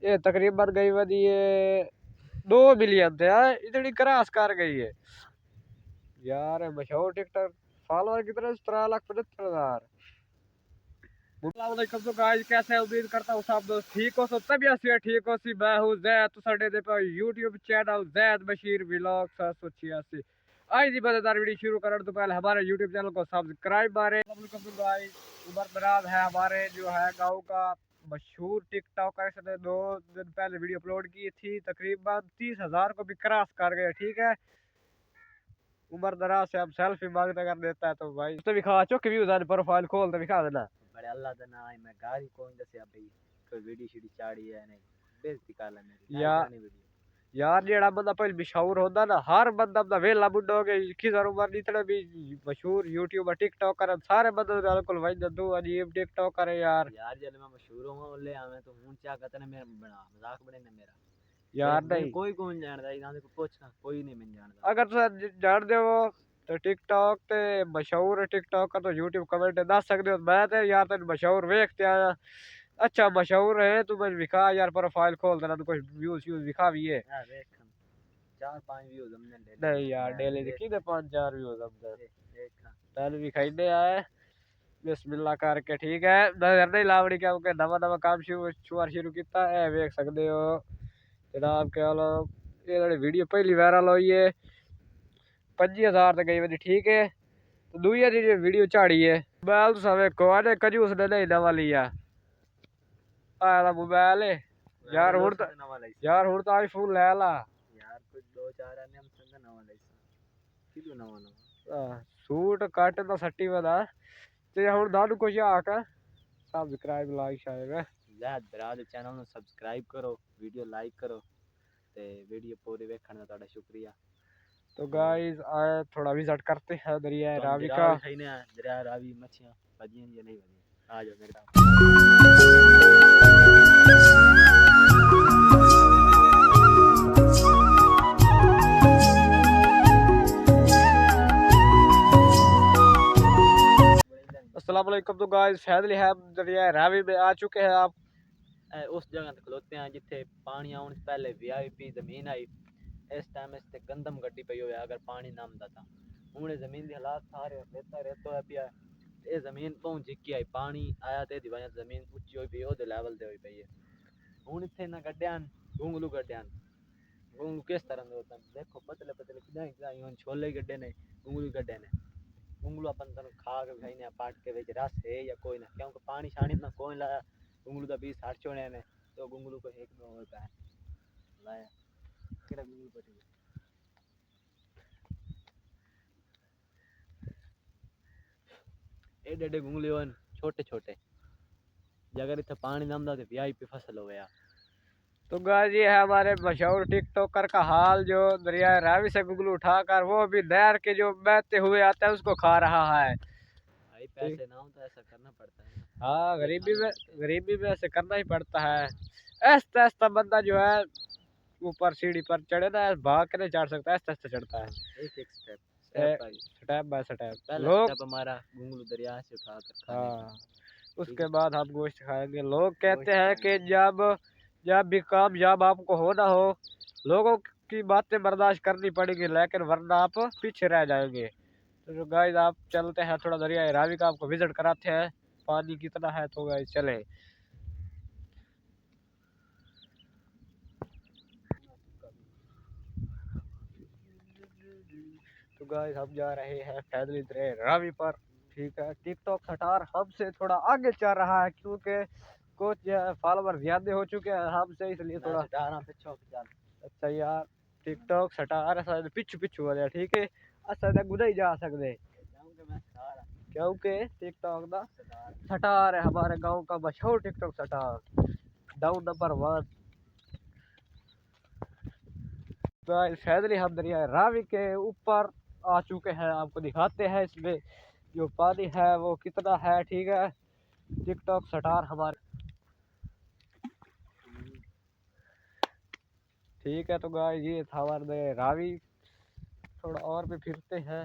ये तकरीबन गई वधी ये 2 मिलियन थे यार, इतनी क्रॉस कर गई है यार। मशहूर टिकटॉक फॉलोअर कितने 13,75,000। अस्सलामुअलैकुम। तो गाइस कैसे है, उम्मीद करता हूँ सब दोस्त ठीक हो, सब तबीयत से ठीक हो सी। मैं हूँ जैद, तो साडे दे पर YouTube channel Zaid Bashir vlog 786। आज की मजेदार वीडियो शुरू करने तो पहले हमारे यूट्यूब चैनल को सब्सक्राइब मारे। गाइस उमर दराज है हमारे जो है गाँव का मशहूर टिकटॉकर। इसने 2 दिन पहले वीडियो अपलोड की थी, तकरीबन 30,000 को भी क्रॉस कर गए। ठीक है, उमर दराज से हम सेल्फी मांगते कर देता है। तो भाई तो दिखा चुक व्यूज आज प्रोफाइल खोल तो दिखा देना। बड़े अल्लाह दा ना मैं गारी कौन दसे भाई कोई वीडियो शीडी चाड़ी है नहीं बेइज्जती कर ले मेरी या जानी वीडियो यार जेड़ा बंदा पहले मशहूर होंदा ना, हर बंदा अपना वेला बुड्ढा हो गया किधर उमर जितने भी मशहूर यूट्यूबर टिकटॉकर सारे बंदे बिल्कुल वही दू अजीब टिकटॉकर है यार। यार जब मैं मशहूर हूं ले आवे तो हूं क्या कहते ने मेरा बना मजाक बने ने मेरा यार मैं नहीं, कोई कौन जानदा इना को पूछना कोई नहीं मैं जानदा। अगर तुम जान दे वो तो टिकटॉक ते मशहूर टिकटॉकर तो यूट्यूब कमेंट दस सकते हो। मैं तो यार तेन मशहूर वेखते आया, अच्छा मशहूर है तू मुझे दिखा यार प्रोफाइल खोल देना, तो कुछ व्यूज व्यूज दिखा भी है। यार देख 4-5 व्यूज हमने ले नहीं लिए यार मैं डेली देख दिखी दे 5-4 व्यूज हमने देख पहले दिखाई दे आए। बिस्मिल्लाह करके ठीक है, नजर नहीं लावड़ी क्योंकि नवा नवा काम शुरू किया है, वेख सकते हो जनाब। क्या लो ये वीडियो पहली वायरल हुई है 25,000 तक गई वही। ठीक है, तो दूसरी दी वीडियो झाड़ी है मोबाइल तो सवे को आने कजू उसने नहीं नवा लिया आया मोबाइल है यार। लो हुण तो संग नवा लाइस यार हुण तो आईफोन ले ला यार कुछ 2-4 आने हम संग नवा लाइस किदू नवा नवा सूट कट तो सट्टी बता ते हुण दादू कुछ आख सब्सक्राइब लाइक शायद। जैद बराद चैनल ਨੂੰ सब्सक्राइब करो वीडियो लाइक करो ते वीडियो पूरी देखने का ਤੁਹਾਡਾ शुक्रिया। तो गाइस आए थोड़ा विजिट करते हैं दरिया तो हम रावी दरिया का। भी खाई ने दरिया रावी मच्छियां भजियां या नहीं भजियां आ जाओ मेरे साथ। अस्सलाम वालेकुम। तो गाइस फैमिली है दरिया रावी में आ चुके हैं आप। उस जगह ते खलोते हैं जिथे पानी आने से पहले वीआईपी जमीन आई। इस टाइम इस ते गंदम गड्डी पई होया अगर पानी ना आंदा था हुणे जमीन दे हालात सारे रेता रेता होया पिया। ये जमीन पहुंच जिक्की आई पानी आया ते दी वजह जमीन ऊंची होई पई ओदे लेवल ते होई पई है। हुण इथे ना गड्डियां घुंगलू गड्डियां घुंगलू किस तरह दे होते हैं देखो पतले पतले किदाई किदाई हुन छोले गड्डे ने घुंगलू गड्डे ने घुंगलू अपन तन खा के खाई पाट के विच रस है या कोई ना क्योंकि पानी शानी इतना कोई लाया घुंगलू का बीज हट छोड़े ने तो घुंगलू को एक में होता है लाया केड़ा घुंगलू पटी एडे एडे घुंगले होन छोटे छोटे अगर इतना पानी नामदा तो वीआईपी फसल हो गया। तो गाइस ये है हमारे मशहूर टिकटॉकर का हाल, जो दरिया रावी से गुगलू उठाकर वो भी नहर के जो बहते हुए आता है उसको खा रहा है। भाई पैसे ना हो तो ऐसा करना पड़ता है ना। हाँ ये खाना पड़ता है गरीबी में ऐसे करना ही पड़ता है। ऐसा ऐसा बंदा जो है ऊपर सीढ़ी पर चढ़े ना भाग के नहीं चढ़ सकता, ऐसा ऐसा चढ़ता है एक एक step step by step by step. पहला लोग स्टेप हमारा घुंगलू दरिया से उठा कर खाने का। हाँ ठीक उसके है बाद हम गोश्त खाएंगे। लोग कहते गोश्त हैं कि खाएंगे जब जब भी कामयाब आपको होना हो लोगों की बातें बर्दाश्त करनी पड़ेगी, लेकिन वरना आप पीछे रह जाएंगे। तो गाइस आप चलते हैं थोड़ा दरिया रावी का आपको विजिट कराते हैं पानी कितना है। तो गाइस चले। तो गाइस हम जा रहे हैं फैमिली दरिया रावी पर। ठीक है, टिकटॉक स्टार हमसे थोड़ा आगे चल रहा है क्योंकि कुछ फॉलोवर ज्यादा हो चुके हैं हमसे, इसलिए मैं थोड़ा सटारा पे चौक चल अच्छा यार टिकटॉक स्टार असा पिछू पिछू वाले ठीक है। असा तो गुदा ही जा सकते जाऊंगा मैं सटारा क्योंकि टिकटॉक का सटारा स्टार है हमारे गांव का मशहूर टिकटॉक स्टार डाउन नंबर 1। तो फैदली हम दरिया रावी के ऊपर आ चुके हैं, आपको दिखाते हैं इसमें जो पानी है वो कितना है। ठीक है, टिकटॉक स्टार हमारे ठीक है। तो गाइस ये था हमारे रावी, थोड़ा और भी फिरते हैं।